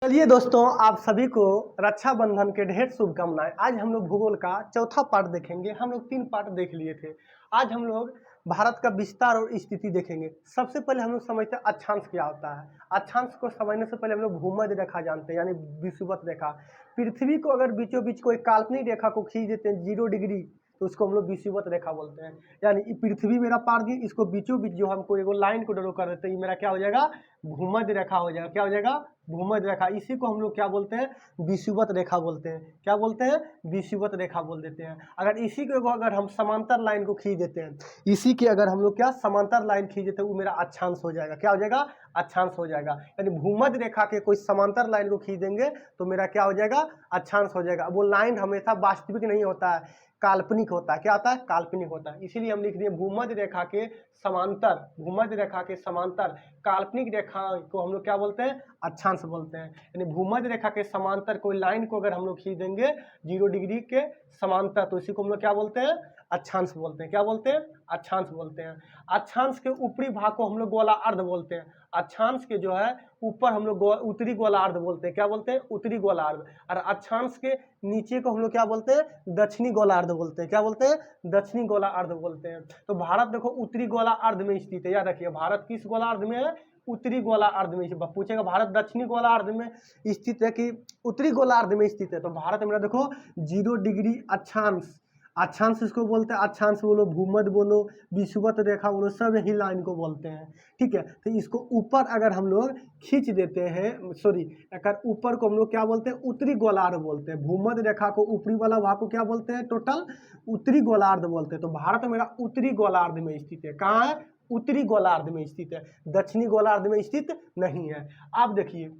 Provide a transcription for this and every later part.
चलिए दोस्तों, आप सभी को रक्षाबंधन के ढेर शुभकामनाएं। आज हम लोग भूगोल का चौथा पार्ट देखेंगे। हम लोग 3 पार्ट देख लिए थे। आज हम लोग भारत का विस्तार और स्थिति देखेंगे। सबसे पहले हम लोग समझते हैं अक्षांश क्या होता है। अक्षांश को समझने से पहले हम लोग भूमध्य रेखा जानते हैं, यानी विषुवत रेखा। पृथ्वी को अगर बीचों बीच कोई काल्पनिक रेखा को खींच देते हैं 0 डिग्री, तो उसको हम लोग विषुवत रेखा बोलते हैं। यानी पृथ्वी मेरा पार दी, इसको बीचों बीच जो हमको एगो लाइन को ड्रॉ कर देते हैं, ये मेरा क्या हो जाएगा, भूमध्य रेखा हो जाएगा। क्या हो जाएगा, भूमध्य रेखा। इसी को हम लोग क्या बोलते हैं, विषुवत रेखा बोलते हैं। क्या बोलते हैं, विषुवत रेखा बोल देते हैं। अगर इसी को अगर हम समांतर लाइन को खींच देते हैं, इसी की अगर हम लोग क्या समांतर लाइन खींच देते हैं, वो मेरा अक्षांश हो जाएगा। क्या हो जाएगा, अक्षांश हो जाएगा। यानी भूमध्य रेखा के कोई समांतर लाइन को खींच देंगे तो मेरा क्या हो जाएगा, अक्षांश हो जाएगा। वो लाइन हमेशा वास्तविक नहीं होता है, काल्पनिक होता है। क्या होता है, काल्पनिक होता है। इसीलिए हम लिख दिए भूमध्य रेखा के समांतर, भूमध्य रेखा के समांतर काल्पनिक रेखा को हम लोग क्या बोलते हैं, अक्षांश बोलते हैं। यानी भूमध्य रेखा के समांतर कोई लाइन को अगर हम लोग खींच देंगे 0 डिग्री के समांतर, तो इसी को हम लोग क्या बोलते हैं, अक्षांश बोलते हैं। क्या बोलते हैं, अक्षांश बोलते हैं। अक्षांश के ऊपरी भाग को हम लोग गोलार्ध बोलते हैं। अक्षांश के जो है ऊपर हम लोग उत्तरी गोलार्ध बोलते हैं। क्या बोलते हैं, उत्तरी गोलार्ध। और अक्षांश के नीचे को हम लोग क्या बोलते हैं, दक्षिणी गोलार्ध बोलते हैं। क्या बोलते हैं, दक्षिणी गोलार्ध बोलते हैं। तो भारत देखो उत्तरी गोलार्ध में स्थित है। याद रखिए, भारत किस गोलार्ध में है, उत्तरी गोलार्ध में। पूछेगा भारत दक्षिणी गोलार्ध में स्थित है कि उत्तरी गोलार्ध में स्थित है, तो भारत मेरा देखो 0 डिग्री अक्षांश, अक्षांश इसको बोलते हैं। अक्षांश बोलो, भूमध्य बोलो, विषुवत रेखा बोलो, सब ही लाइन को बोलते हैं। ठीक है, तो इसको ऊपर अगर हम लोग खींच देते हैं, सॉरी, अगर ऊपर को हम लोग क्या बोलते हैं, उत्तरी गोलार्ध बोलते हैं। भूमध्य रेखा को ऊपरी वाला भाग को क्या बोलते हैं, टोटल उत्तरी गोलार्ध बोलते हैं। तो भारत मेरा उत्तरी गोलार्ध में स्थित है। कहाँ है, उत्तरी गोलार्ध में स्थित है, दक्षिणी गोलार्ध में स्थित नहीं है। आप देखिए,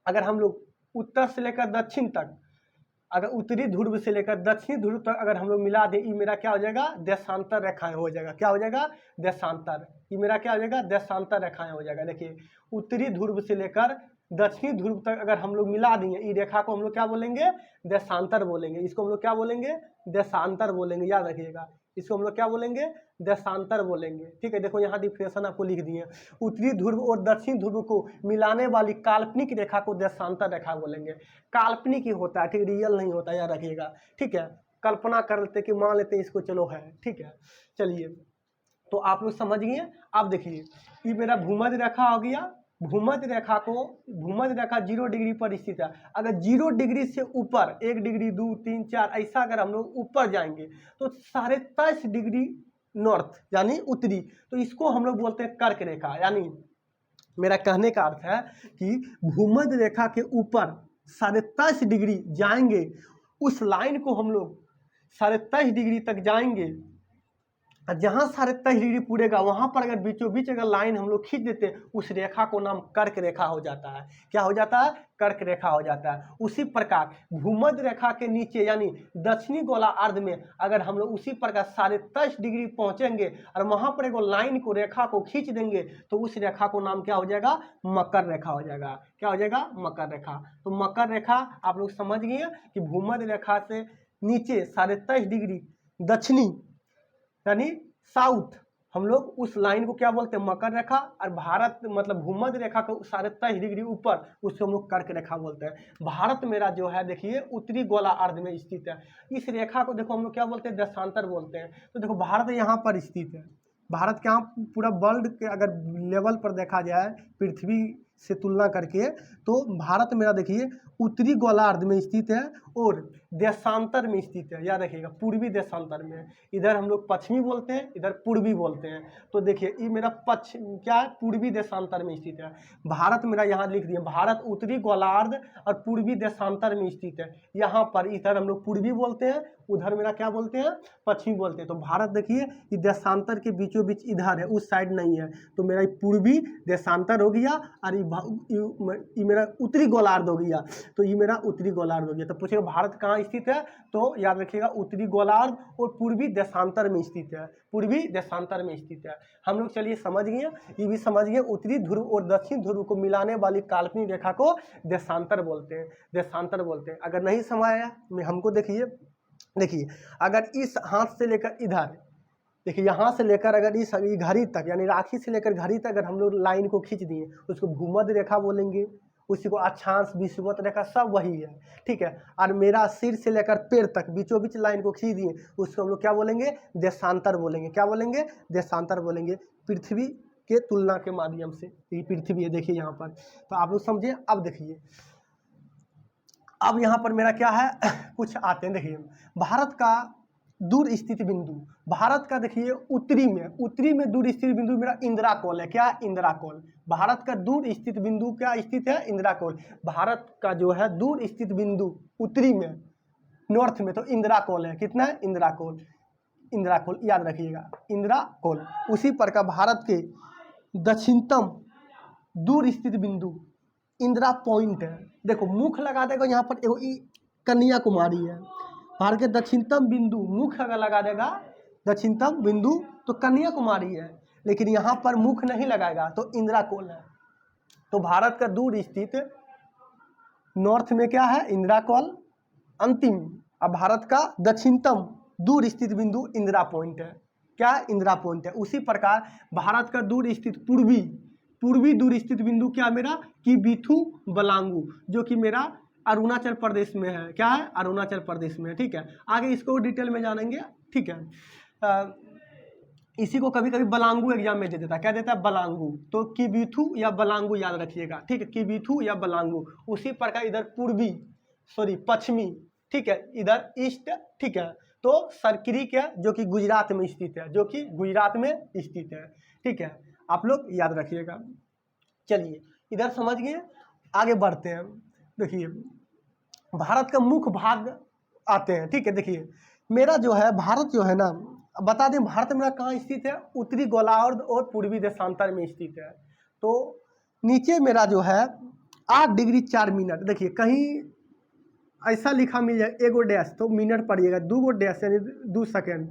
अगर हम लोग उत्तर से लेकर दक्षिण तक, अगर उत्तरी ध्रुव से लेकर दक्षिणी ध्रुव तक अगर हम लोग मिला दें, ये मेरा क्या हो जाएगा, देशांतर रेखाएं हो जाएगा। क्या हो जाएगा, देशांतर। ये मेरा क्या हो जाएगा, देशांतर रेखाएं हो जाएगा। देखिए, उत्तरी ध्रुव से लेकर दक्षिणी ध्रुव तक अगर हम लोग मिला देंगे, ये रेखा को हम लोग क्या बोलेंगे, देशांतर बोलेंगे। इसको हम लोग क्या बोलेंगे, देशांतर बोलेंगे। याद रखिएगा, इसको हम लोग क्या बोलेंगे, देशांतर बोलेंगे। ठीक है, देखो यहाँ डिफिनेशन आपको लिख दिए। उत्तरी ध्रुव और दक्षिण ध्रुव को मिलाने वाली काल्पनिक रेखा को देशांतर रेखा बोलेंगे। काल्पनिक ही होता है, ठीक, रियल नहीं होता, याद रखिएगा। ठीक है, कल्पना कर लेते कि मान लेते इसको, चलो है। ठीक है, चलिए, तो आप लोग समझ गए। अब देखिए, ये मेरा भूमध्य रेखा हो गया। भूमध्य रेखा को, भूमध्य रेखा 0 डिग्री पर स्थित है। अगर 0 डिग्री से ऊपर 1 डिग्री 2 3 4 ऐसा अगर हम लोग ऊपर जाएंगे तो 23.5 डिग्री नॉर्थ यानी उत्तरी, तो इसको हम लोग बोलते हैं कर्क रेखा। यानी मेरा कहने का अर्थ है कि भूमध्य रेखा के ऊपर 23.5 डिग्री जाएंगे, उस लाइन को हम लोग 23.5 डिग्री तक जाएंगे। जहाँ 23.5 डिग्री पूरेगा वहाँ पर अगर बीचों बीच अगर लाइन हम लोग खींच देते हैं, उस रेखा को नाम कर्क रेखा हो जाता है। क्या हो जाता है, कर्क रेखा हो जाता है। उसी प्रकार भूमध्य रेखा के नीचे यानी दक्षिणी गोलार्ध में अगर हम लोग उसी प्रकार 23.5 डिग्री पहुंचेंगे और वहाँ पर एगो लाइन को, रेखा को खींच देंगे, तो उस रेखा को नाम क्या हो जाएगा, मकर रेखा हो जाएगा। क्या हो जाएगा, मकर रेखा। तो मकर रेखा आप लोग समझ गए कि भूमध्य रेखा से नीचे 23.5 डिग्री दक्षिणी यानी साउथ, हम लोग उस लाइन को क्या बोलते हैं, मकर रेखा। और भारत मतलब भूमध्य रेखा को 23.5 डिग्री ऊपर, उसको हम लोग कर्क रेखा बोलते हैं। भारत मेरा जो है देखिए उत्तरी गोलार्ध में स्थित है। इस रेखा को देखो हम लोग क्या बोलते हैं, देशांतर बोलते हैं। तो देखो भारत यहाँ पर स्थित है। भारत क्या पूरा वर्ल्ड के अगर लेवल पर देखा जाए पृथ्वी से तुलना करके, तो भारत मेरा देखिए उत्तरी गोलार्ध में स्थित है और देशांतर में स्थित है। याद रखिएगा, पूर्वी देशांतर में। इधर हम लोग पश्चिमी बोलते हैं, इधर पूर्वी बोलते हैं। तो देखिए, ये मेरा पश्चिम क्या है, पूर्वी देशांतर में स्थित है। भारत मेरा यहाँ लिख दिया, भारत उत्तरी गोलार्ध और पूर्वी देशांतर में स्थित है। यहाँ पर इधर हम लोग पूर्वी बोलते हैं, उधर मेरा क्या बोलते हैं, पश्चिमी बोलते हैं। तो भारत देखिए ये देशांतर के बीचों बीच इधर है, उस साइड नहीं है। तो मेरा पूर्वी देशांतर हो गया और ये मेरा उत्तरी गोलार्ध हो गया। तो ये मेरा उत्तरी गोलार्ध हो गया। तो पूछेगा भारत कहाँ स्थित है, तो याद रखिएगा उत्तरी गोलार्ध और पूर्वी देशांतर में स्थित है। पूर्वी देशांतर में स्थित है। हम लोग चलिए समझ गए, ये भी समझ गए। उत्तरी ध्रुव और दक्षिण ध्रुव को मिलाने वाली काल्पनिक रेखा को देशांतर बोलते हैं, देशांतर बोलते हैं। अगर नहीं समझ आया हमको देखिए, अगर इस हाथ से लेकर इधर, देखिए यहाँ से लेकर अगर इस घड़ी तक यानी राखी से लेकर घड़ी तक अगर हम लोग लाइन को खींच दिए, उसको भूमध्य रेखा बोलेंगे। उसी को अक्षांश विषुवत रेखा सब वही है, ठीक है। और मेरा सिर से लेकर पैर तक बीचों बीच लाइन को खींच दिए, उसको हम लोग क्या बोलेंगे, देशांतर बोलेंगे। क्या बोलेंगे, देशांतर बोलेंगे। पृथ्वी के तुलना के माध्यम से ये पृथ्वी है, देखिए यहाँ पर, तो आप लोग समझिए। अब देखिए, अब यहाँ पर मेरा क्या है कुछ आते हैं, देखिए भारत का दूर स्थित बिंदु, भारत का देखिए उत्तरी में दूर स्थित बिंदु मेरा इंदिराकोल है। क्या, इंदिराकोल। भारत का दूर स्थित बिंदु क्या स्थित है, इंदिराकोल। भारत का जो है दूर स्थित बिंदु उत्तरी में, नॉर्थ में, तो इंदिराकोल है। कितना है, इंदिराकोल। इंदिराकोल याद रखिएगा, इंदिराकोल। उसी प्रकार भारत के दक्षिणतम दूर स्थित बिंदु इंदिरा पॉइंट है। देखो मुख लगा देगा यहाँ पर, एगो कन्याकुमारी है। भारत के दक्षिणतम बिंदु मुख अगर लगा देगा, दक्षिणतम बिंदु, तो कन्याकुमारी है। लेकिन यहाँ पर मुख नहीं लगाएगा तो इंदिराकोल है। तो भारत का दूर स्थित नॉर्थ में क्या है, इंदिराकोल अंतिम। अब भारत का दक्षिणतम दूर स्थित बिंदु इंदिरा पॉइंट है। क्या, इंदिरा पॉइंट है। उसी प्रकार भारत का दूर स्थित पूर्वी दूर स्थित बिंदु क्या मेरा, कि बिथु बलांगू, जो कि मेरा अरुणाचल प्रदेश में है। क्या है, अरुणाचल प्रदेश में है, ठीक है। आगे इसको डिटेल में जानेंगे, ठीक है। इसी को कभी कभी बलांगू एग्जाम में दे देता है। क्या देता है, बलांगू। तो किबिथु या बलांगू याद रखिएगा, ठीक है, किबिथु या बलांगू। उसी प्रकार इधर पश्चिमी, ठीक है, इधर ईस्ट, ठीक है। तो सरक्रिक है, जो कि गुजरात में स्थित है, जो कि गुजरात में स्थित है, ठीक है। आप लोग याद रखिएगा। चलिए इधर समझ गए, आगे बढ़ते हैं। देखिए भारत का मुख्य भाग आते हैं, ठीक है। देखिए मेरा जो है भारत जो है ना, बता दें भारत मेरा कहाँ स्थित है, उत्तरी गोलार्ध और पूर्वी देशांतर में स्थित है। तो नीचे मेरा जो है 8 डिग्री 4 मिनट, देखिए कहीं ऐसा लिखा मिल जाए एगो डैश, तो मिनट पड़िएगा, 2 गो डैश यानी 2 सेकेंड,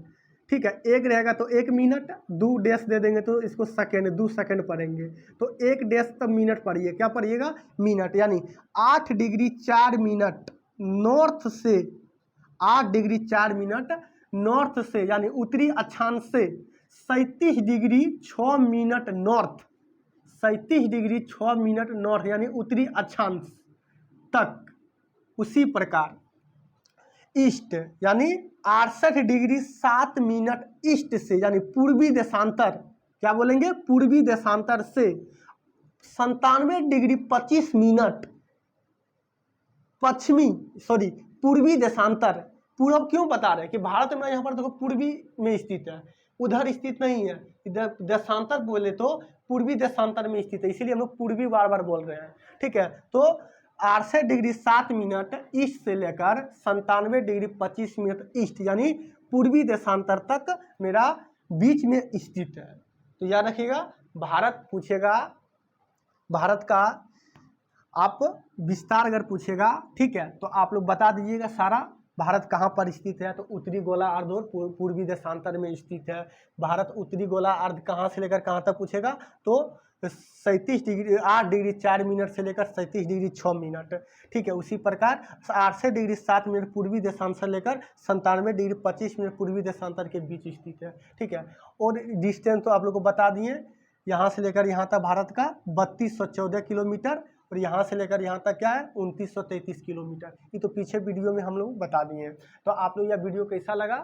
ठीक है। एक रहेगा तो 1 मिनट, 2 डैश दे देंगे तो इसको सेकेंड, 2 सेकेंड पढ़ेंगे, तो 1 डैश तब मिनट पढ़िए। क्या पढ़िएगा, मिनट। यानी 8 डिग्री 4 मिनट नॉर्थ से, 8 डिग्री 4 मिनट नॉर्थ से, यानी उत्तरी अक्षांश से 37 degree 6 minute north, 37 degree 6 minute north, यानी उत्तरी अक्षांश तक। उसी प्रकार ईस्ट, यानी 68 डिग्री 7 मिनट ईस्ट से, यानी पूर्वी देशांतर, क्या बोलेंगे, पूर्वी देशांतर से 97 डिग्री 25 मिनट पूर्वी देशांतर। पूर्व क्यों बता रहे हैं कि भारत में यहाँ पर देखो पूर्वी में स्थित है, उधर स्थित नहीं है। इधर देशांतर बोले तो पूर्वी देशांतर में स्थित है, इसीलिए हम लोग पूर्वी बार बार बोल रहे हैं, ठीक है। तो 68 डिग्री 7 मिनट ईस्ट से लेकर 97 डिग्री 25 मिनट ईस्ट, यानी पूर्वी देशांतर तक मेरा बीच में स्थित है। तो याद रखिएगा, भारत पूछेगा, भारत का आप विस्तार अगर पूछेगा, ठीक है, तो आप लोग बता दीजिएगा सारा भारत कहाँ पर स्थित है। तो उत्तरी गोलार्ध और पूर्वी देशांतर में स्थित है। भारत उत्तरी गोलार्ध कहाँ से लेकर कहाँ तक पूछेगा, तो 37 डिग्री 8 डिग्री 4 मिनट से लेकर 37 डिग्री 6 मिनट, ठीक है। उसी प्रकार 68 डिग्री 7 मिनट पूर्वी देशांतर से लेकर 97 डिग्री 25 मिनट पूर्वी देशांतर के बीच स्थित है, ठीक है। और डिस्टेंस तो आप लोग को बता दिए, यहाँ से लेकर यहाँ तक भारत का 3214 किलोमीटर, और यहाँ से लेकर यहाँ तक क्या है 2933 किलोमीटर। ये तो पीछे वीडियो में हम लोग बता दिए हैं। तो आप लोग यह वीडियो कैसा लगा